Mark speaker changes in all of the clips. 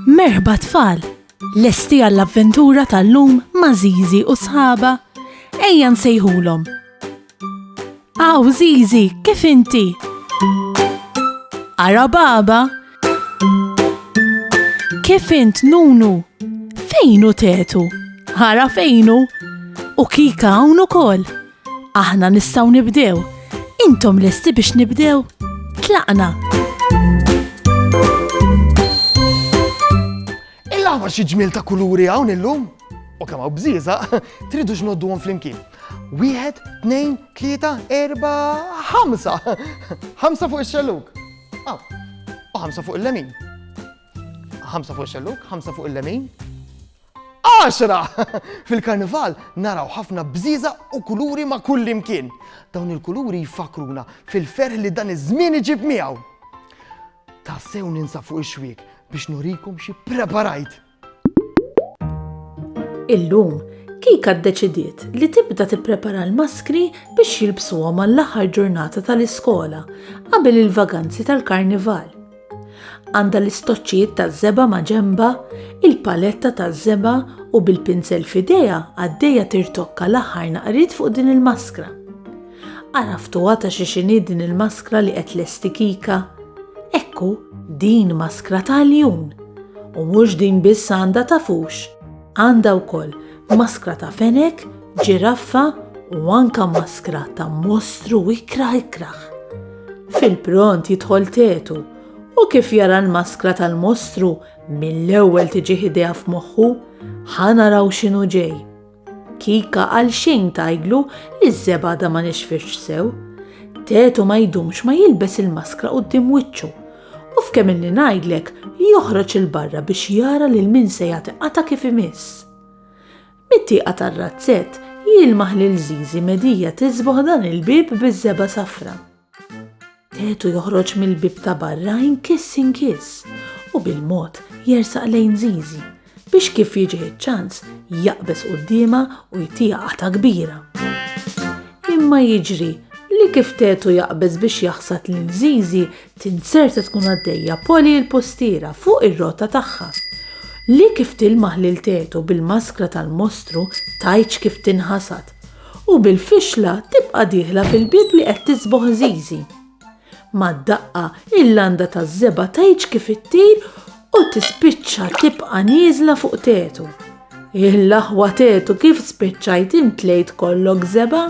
Speaker 1: Merħba tfal, lesti għall-avventura tal-lum ma' Żiżi u sħabha, ejja nsejħulhom. Aw Żiżi, kif inti? Ara baba? Kif int Nunu? Fejnu tetu? Ara fejnu? U kika hawn ukoll. Aħna nistgħu nibdew. Intom lesti biex nibdew? Tlaqna.
Speaker 2: Għamma xi ġmiel ta' kuluri hawn illum. U kemm hawn bżieża, tridu x'nodduhom flimkien. 1, 2, 3, 4, 5. 5 fuq ix-xelluk. U 5 fuq il-lemin. 5 fuq ix-xelluk, 5 fuq il-lemin. 10! Fil-Karnival naraw ħafna bżieża u kuluri ma' kull imkien. Dawn il-kuluri jfakruna fil-ferħ li dan iż-żmien iġib miegħu. Tassew ninsa fuq ix-xwieg biex nurikom xi preparajt.
Speaker 1: Illum, Kika ddeċidiet li tibda tipprepara l-maskri biex jilbsuhom għall-aħħar ġurnata tal-iskola qabel il-vaganzi tal-Karnival. Għandha l-istoċċijiet taż-żeba ma' ġenba, il-paletta taż-żeba u bil-pinsel f'idejha għaddejja tirtokka l-aħħar naqriet fuq din il-maskra. Araftuha ta' xi din il-maskra li qed lesti Kika? Ekku, din maskra tal-jun. U mhux din biss għandha tafux. Għandha wkoll maskra ta' fenek, ġiraffa u anke maskra ta' mostru ikraħ. Fil-pront jidħol tetu u kif jara l-maskra tal-mostru mill-ewwel tiġi idea f'moħħu, ħanaraw x'inhu ġej. Kika għal xejn tajglu li ż-żebada ma nixfirx sew. Tetu ma jdumx ma jilbes il-maskra quddiem wiċċu. U f'kemm illi ngħidlek joħroġ il-barra biex jara lil min se jagħtiqata kif imiss. Mit-tieqa tar-razzett jilmaħ lil Żiżi medija tisboħ dan il-bib biż-żeba safra. Tetu joħroġ mill-bib ta' barra inkiss u bil-mod jersaq lejn Żiżi biex kif jiġi ċ-ċans jaqbes qudiemha u jtieqa kbira. Imma jiġri li kif tetu jaqbeż biex jaħsad lil Żiżi tinserta tkun għaddejja Poli l-postiera fuq ir-rota tagħha. Li kif tilmaħ lil tetu bil-maskra tal-mostru tajċ kif tinħasad u bil-fixla tibqa' dieħla fil-bib li qed tisboħ Żiżi. Mad-daqqa il-landa taż-żeba tajċ kif ittir u tispiċċa tibqa' nieżla fuq tetu. Il-laħwa tetu kif spiċċajt intlejt kollok żeba?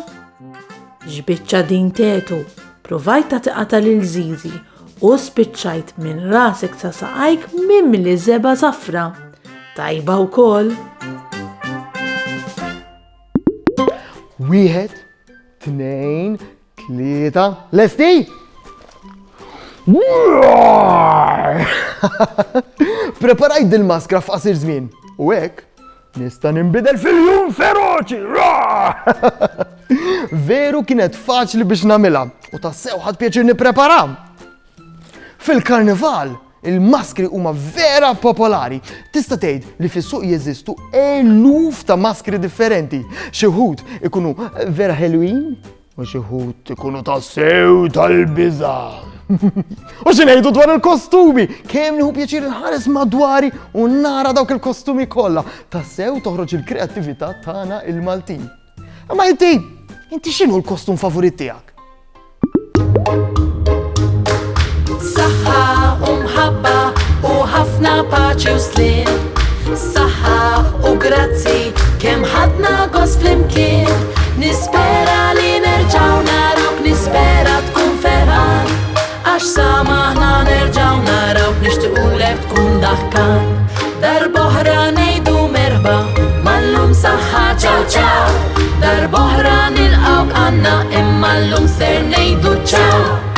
Speaker 1: Ġbiċċa din tetu, provajt tagħtiqata lil Żiżi u spiċċajt minn rasek sa saqajk mimli żeba safra. Tajba wkoll.
Speaker 2: 1, 2, 3, lesti? Preparajt dil-maskra f'qasir żmien u hekk nista' ninbidel fil-jum feroċi! Veru kienet faċli biex nagħmilha u tassew ħadd pjaċir nipprepara. Fil-Karnival il-maskri huma vera popolari. Tista' tgħid li fis-suq jeżistu eluf ta' maskri differenti. Xi wħud ikunu vera ħelwin u xi wħud ikunu tassew tal-biża'. U xi ngħidu dwar il-kostumi, kemm nieħu pjaċir inħares madwari u nara dawk il-kostumi kollha. Tassew toħroġ il-kreattività tagħna il-Maltin. Ma inti x'inhu l-kostum favorit tiegħek?
Speaker 3: Saħħa u mħabba u ħafna paċi u slim. Saħħa u grazzi kemm ħadna gost flimkien. Nispera li nerġgħu narawk, nispera tkun ferħan. Għax samaħna nerġgħu narawk nixtiequlek tkun daħkan. Darb'oħra ngħidu merħba mal-lum saħħa ċaw ċaw. Darb'oħra nilqawk għandna imma llum ser ngħidu ċaw.